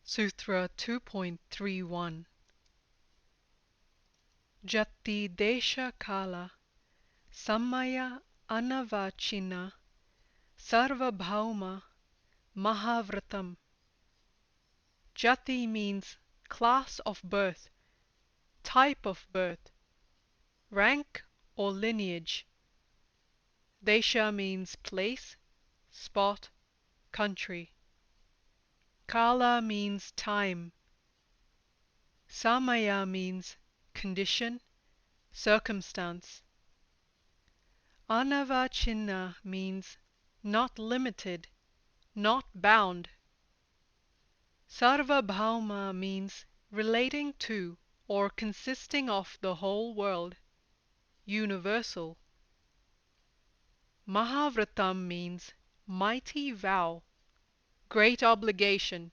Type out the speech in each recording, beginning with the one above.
Sutra 2.31 Jati Desha Kala Samaya Anavachina Sarvabhauma Mahavratam. Jati means class of birth, type of birth, rank or lineage. Desha means place, spot, country. Kala means time. Samaya means condition, circumstance. Anavachina means not limited, not bound. Sarvabhauma means relating to or consisting of the whole world, universal. Mahavratam means mighty vow, great obligation.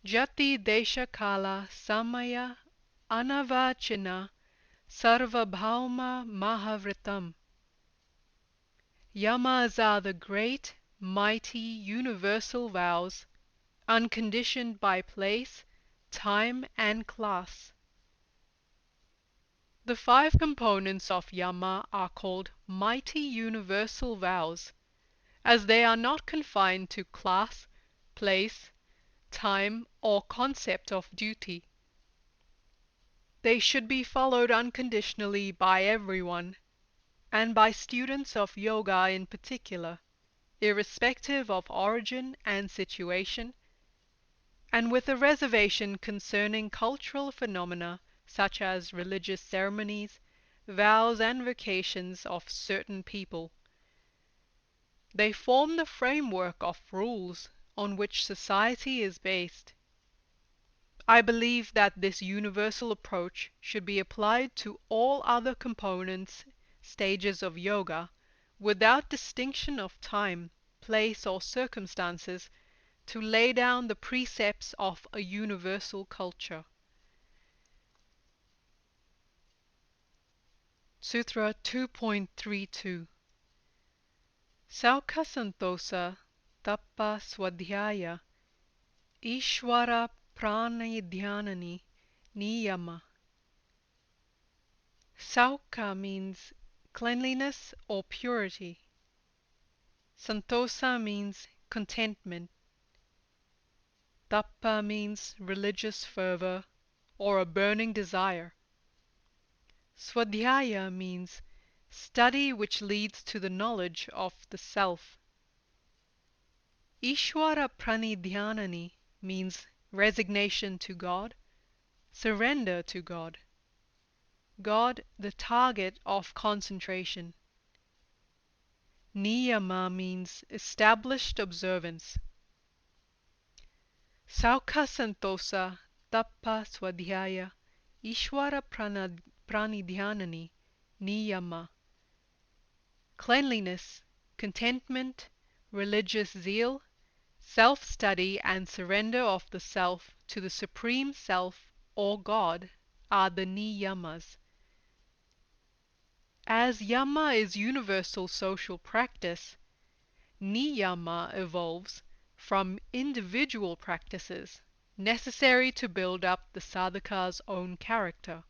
Jati Desha Kala Samaya Anavachina Sarvabhauma Mahavratam. Yamas are the great, mighty, universal vows, unconditioned by place, time, and class. The five components of yama are called mighty universal vows, as they are not confined to class, place, time, or concept of duty. They should be followed unconditionally by everyone, and by students of yoga in particular, irrespective of origin and situation, and with a reservation concerning cultural phenomena such as religious ceremonies, vows and vocations of certain people. They form the framework of rules on which society is based. I believe that this universal approach should be applied to all other components, stages of yoga, without distinction of time, place, or circumstances, to lay down the precepts of a universal culture. Sutra 2.32 Sauka Santosa Tappa Swadhyaya Ishvara Pranidhyanani Niyama. Sauka means cleanliness or purity. Santosa means contentment. Tappa means religious fervor or a burning desire. Swadhyaya means study which leads to the knowledge of the self. Ishvara Pranidhyanani means resignation to God, surrender to God. God the target of concentration. Niyama means established observance. Sauka Santosa Tappa Swadhyaya Ishvara Pranidhyanani Niyama. Cleanliness, contentment, religious zeal, self-study and surrender of the self to the Supreme Self or God are the niyamas. As yama is universal social practice, niyama evolves from individual practices necessary to build up the sadhaka's own character.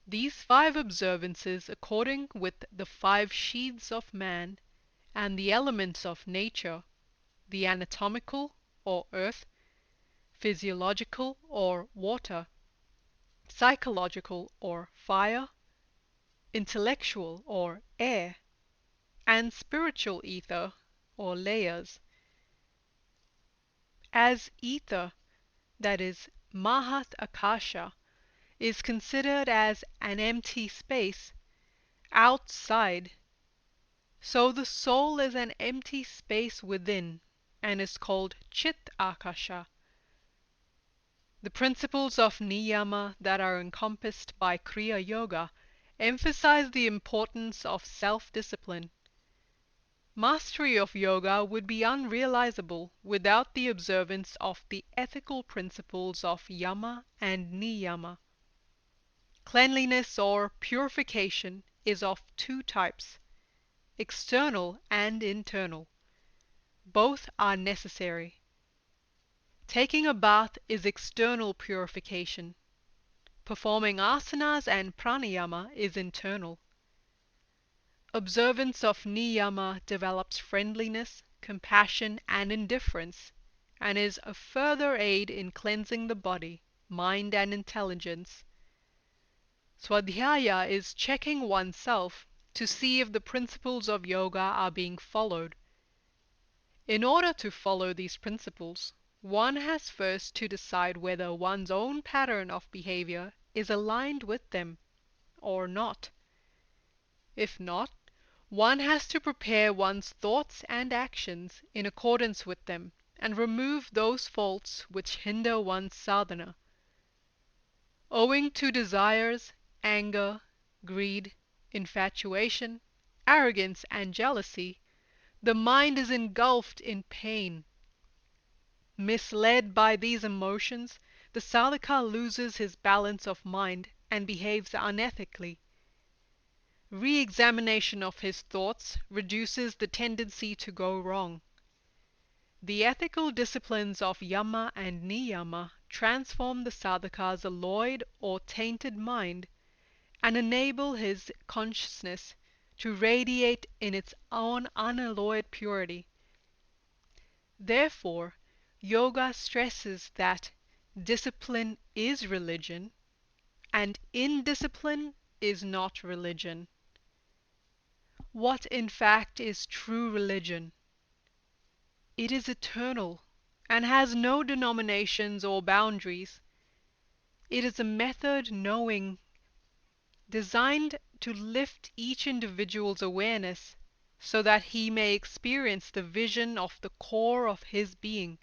These five observances, according with the five sheaths of man and the elements of nature, the anatomical or earth, physiological or water, psychological or fire, intellectual or air, and spiritual ether or layers. As ether, that is, Mahat Akasha, is considered as an empty space, outside, so the soul is an empty space within, and is called Chit Akasha. The principles of niyama that are encompassed by Kriya Yoga emphasize the importance of self-discipline. Mastery of yoga would be unrealizable without the observance of the ethical principles of yama and niyama. Cleanliness or purification is of two types, external and internal. Both are necessary. Taking a bath is external purification. Performing asanas and pranayama is internal. Observance of niyama develops friendliness, compassion, and indifference, and is a further aid in cleansing the body, mind, and intelligence. Swadhyaya is checking oneself to see if the principles of yoga are being followed. In order to follow these principles, one has first to decide whether one's own pattern of behavior is aligned with them or not. If not, one has to prepare one's thoughts and actions in accordance with them and remove those faults which hinder one's sadhana. Owing to desires, anger, greed, infatuation, arrogance, and jealousy, the mind is engulfed in pain. Misled by these emotions, the sadhaka loses his balance of mind and behaves unethically. Re-examination of his thoughts reduces the tendency to go wrong. The ethical disciplines of yama and niyama transform the sadhaka's alloyed or tainted mind and enable his consciousness to radiate in its own unalloyed purity. Therefore, yoga stresses that discipline is religion and indiscipline is not religion. What in fact is true religion? It is eternal and has no denominations or boundaries. It is a method knowing designed to lift each individual's awareness so that he may experience the vision of the core of his being,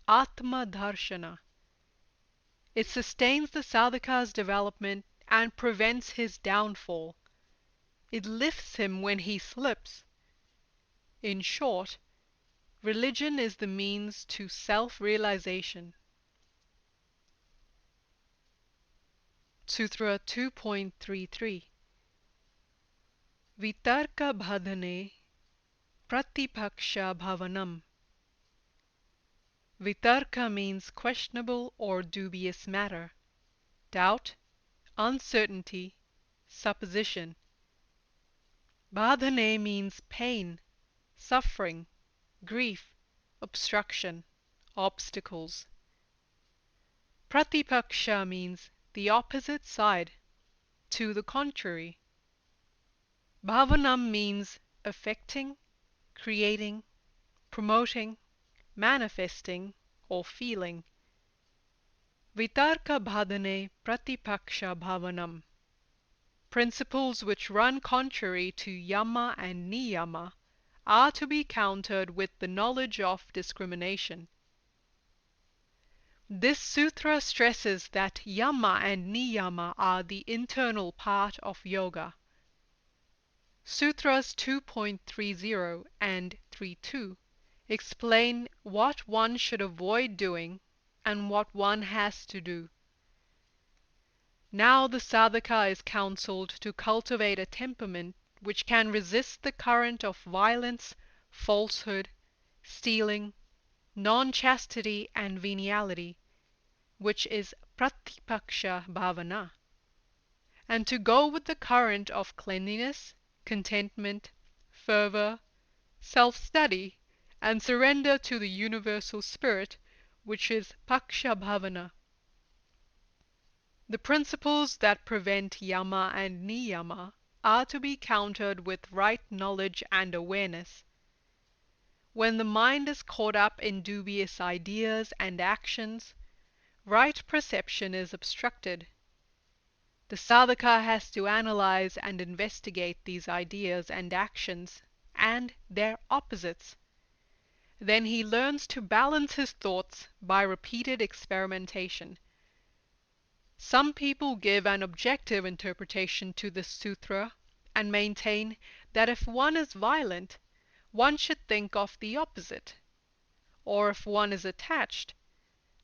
Atma Darshana. It sustains the sadhaka's development and prevents his downfall. It lifts him when he slips. In short, religion is the means to self-realization. Sutra 2.33 Vitarka bhadane pratipaksha bhavanam. Vitarka means questionable or dubious matter, doubt, uncertainty, supposition. Bhadane means pain, suffering, grief, obstruction, obstacles. Pratipaksha means the opposite side, to the contrary. Bhavanam means affecting, creating, promoting, manifesting, or feeling. Vitarka bhadane pratipaksha bhavanam. Principles which run contrary to yama and niyama are to be countered with the knowledge of discrimination. This sutra stresses that yama and niyama are the internal part of yoga. Sutras 2.30 and 32 explain what one should avoid doing and what one has to do. Now the sadhaka is counseled to cultivate a temperament which can resist the current of violence, falsehood, stealing, non-chastity, and venality, which is pratipaksha bhavana, and to go with the current of cleanliness, contentment, fervor, self-study, and surrender to the universal spirit, which is paksha bhavana. The principles that prevent yama and niyama are to be countered with right knowledge and awareness. When the mind is caught up in dubious ideas and actions, right perception is obstructed. The sadhaka has to analyze and investigate these ideas and actions and their opposites. Then he learns to balance his thoughts by repeated experimentation. Some people give an objective interpretation to this sutra and maintain that if one is violent, one should think of the opposite, or if one is attached,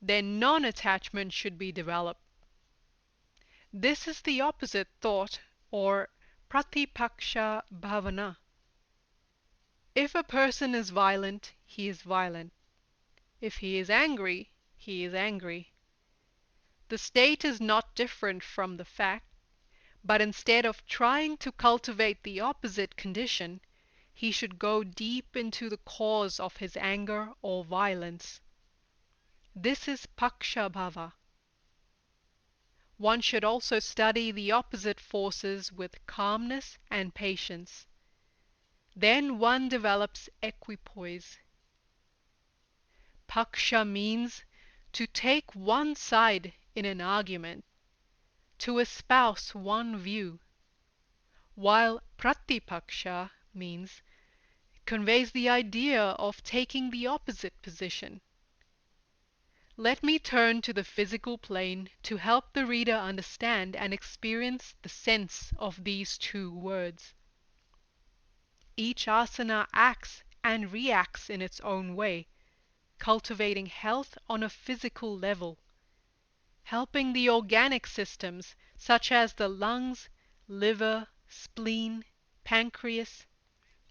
then non-attachment should be developed. This is the opposite thought, or pratipaksha bhavana. If a person is violent, he is violent. If he is angry, he is angry. The state is not different from the fact, but instead of trying to cultivate the opposite condition, he should go deep into the cause of his anger or violence. This is paksha-bhava. One should also study the opposite forces with calmness and patience. Then one develops equipoise. Paksha means to take one side in an argument, to espouse one view, while pratipaksha means conveys the idea of taking the opposite position. Let me turn to the physical plane to help the reader understand and experience the sense of these two words. Each asana acts and reacts in its own way, cultivating health on a physical level, helping the organic systems such as the lungs, liver, spleen, pancreas,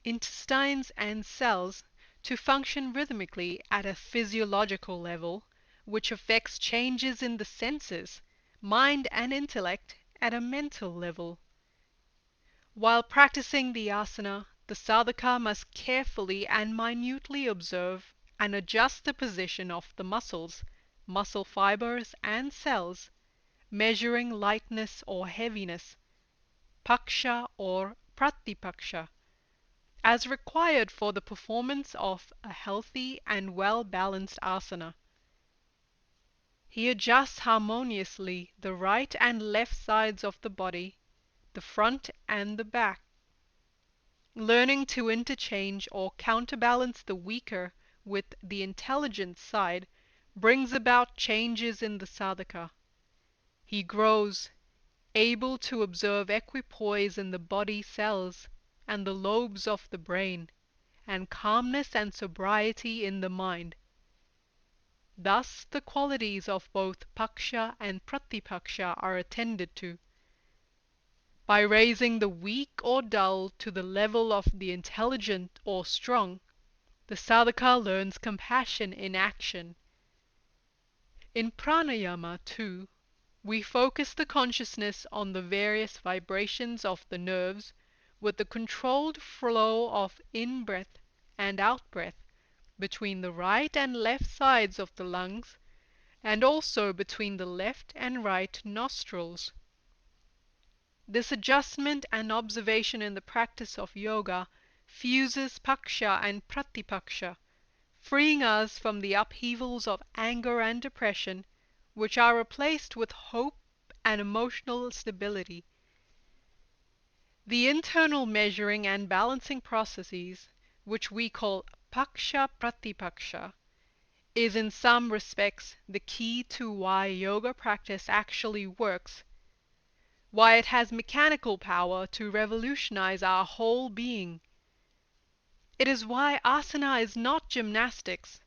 intestines, and cells to function rhythmically at a physiological level, which affects changes in the senses, mind, and intellect at a mental level. While practicing the asana, the sadhaka must carefully and minutely observe and adjust the position of the muscles, muscle fibers, and cells, measuring lightness or heaviness, paksha or pratipaksha, as required for the performance of a healthy and well-balanced asana. He adjusts harmoniously the right and left sides of the body, the front and the back, learning to interchange or counterbalance the weaker with the intelligent side brings about changes in the sadhaka. He grows, able to observe equipoise in the body cells and the lobes of the brain, and calmness and sobriety in the mind. Thus the qualities of both paksha and pratipaksha are attended to. By raising the weak or dull to the level of the intelligent or strong, the sadhaka learns compassion in action. In pranayama, too, we focus the consciousness on the various vibrations of the nerves with the controlled flow of in-breath and out-breath between the right and left sides of the lungs, and also between the left and right nostrils. This adjustment and observation in the practice of yoga fuses paksha and pratipaksha, freeing us from the upheavals of anger and depression, which are replaced with hope and emotional stability. The internal measuring and balancing processes, which we call paksha pratipaksha, is in some respects the key to why yoga practice actually works, why it has mechanical power to revolutionize our whole being. It is why asana is not gymnastics,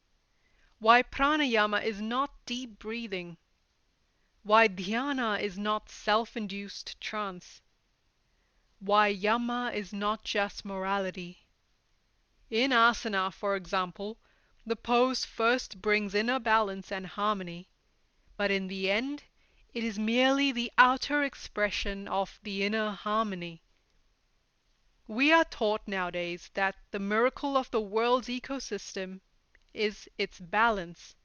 why pranayama is not deep breathing, why dhyana is not self-induced trance, why yama is not just morality. In asana, for example, the pose first brings inner balance and harmony, but in the end it is merely the outer expression of the inner harmony. We are taught nowadays that the miracle of the world's ecosystem is its balance,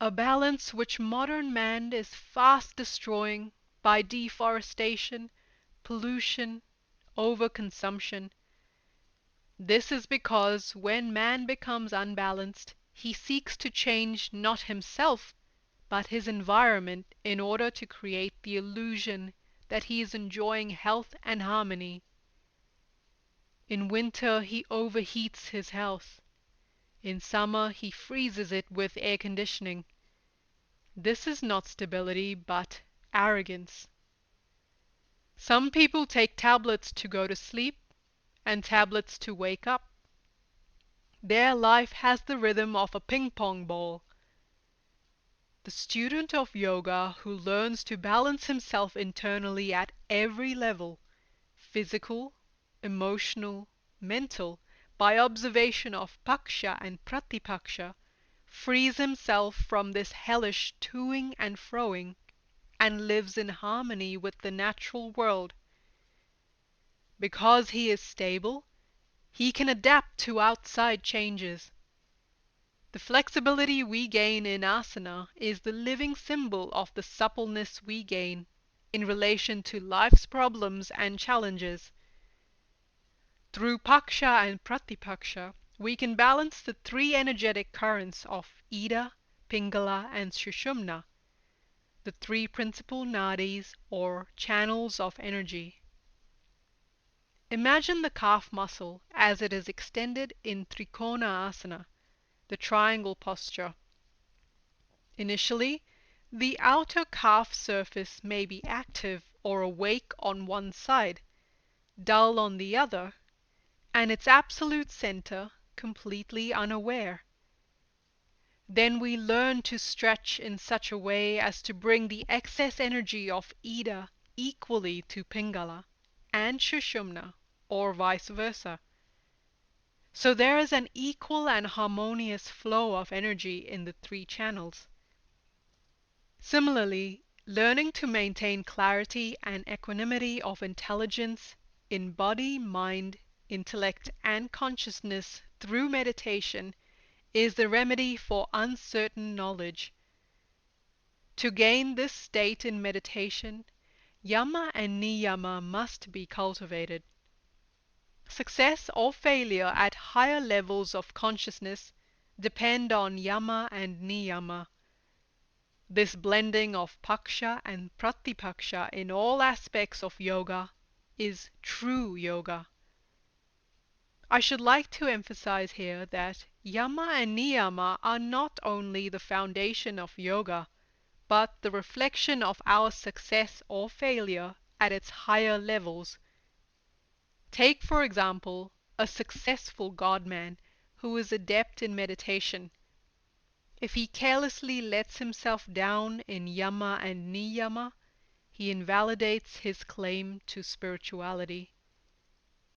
a balance which modern man is fast destroying by deforestation, pollution, overconsumption. This is because when man becomes unbalanced, he seeks to change not himself, but his environment in order to create the illusion that he is enjoying health and harmony. In winter he overheats his health. In summer he freezes it with air conditioning. This is not stability, but arrogance. Some people take tablets to go to sleep and tablets to wake up. Their life has the rhythm of a ping-pong ball. The student of yoga who learns to balance himself internally at every level, physical, emotional, mental, by observation of paksha and pratipaksha, frees himself from this hellish toing and froing, and lives in harmony with the natural world. Because he is stable, he can adapt to outside changes. The flexibility we gain in asana is the living symbol of the suppleness we gain in relation to life's problems and challenges. Through paksha and pratipaksha, we can balance the three energetic currents of Ida, Pingala, and Sushumna, the three principal nadis or channels of energy. Imagine the calf muscle as it is extended in Trikona asana, the triangle posture. Initially, the outer calf surface may be active or awake on one side, dull on the other, and its absolute center completely unaware. Then we learn to stretch in such a way as to bring the excess energy of Ida equally to Pingala and Shushumna, or vice versa. So there is an equal and harmonious flow of energy in the three channels. Similarly, learning to maintain clarity and equanimity of intelligence in body, mind, intellect, and consciousness through meditation is the remedy for uncertain knowledge. To gain this state in meditation, yama and niyama must be cultivated. Success or failure at higher levels of consciousness depend on yama and niyama. This blending of paksha and pratipaksha in all aspects of yoga is true yoga. I should like to emphasize here that yama and niyama are not only the foundation of yoga, but the reflection of our success or failure at its higher levels. Take, for example, a successful godman who is adept in meditation. If he carelessly lets himself down in yama and niyama, he invalidates his claim to spirituality.